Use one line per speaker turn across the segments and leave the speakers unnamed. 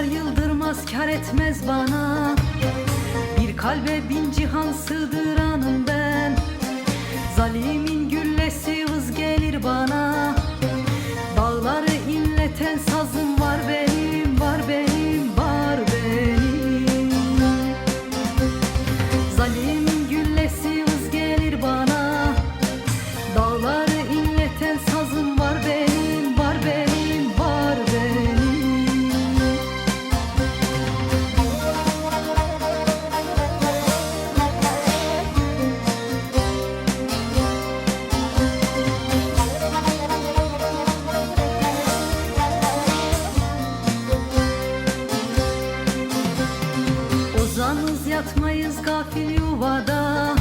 Yıldırlar yıldırmaz kar etmez bana. Bir kalbe bin cihan sığdıranım ben. Zalimin güllesi vız gelir bana. Dağları inleten sazım var benim, var benim, var benim. Zalimin güllesi vız gelir bana. Dağları inleten sazım var benim, var benim, var benim. Ozanız yatmayız gafil yuvada.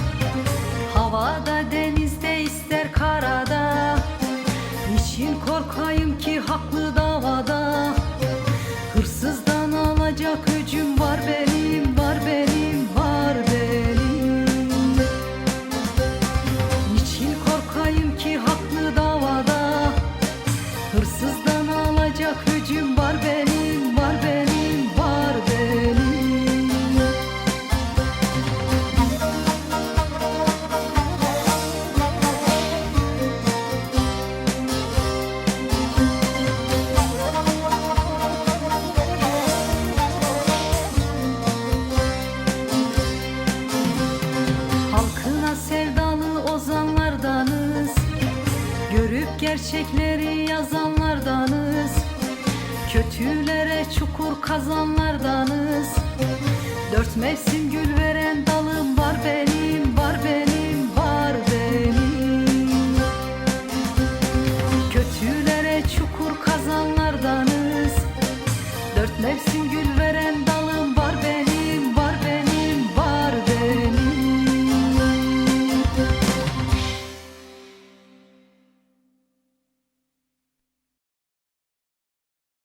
Havada, denizde, ister karada. Niçin korkayım ki haklı davada? Hırsızdan alacak öcüm var benim, var benim, var benim. Niçin korkayım ki haklı davada? Hırsızdan alacak öcüm var benim, var benim, var benim. Halkına sevdalı ozanlardanız, görüp gerçekleri yazanlardanız. Kötülere çukur kazanlardanız. Dört mevsim gül veren dalım var benim, var benim, var benim. Kötülere çukur kazanlardanız.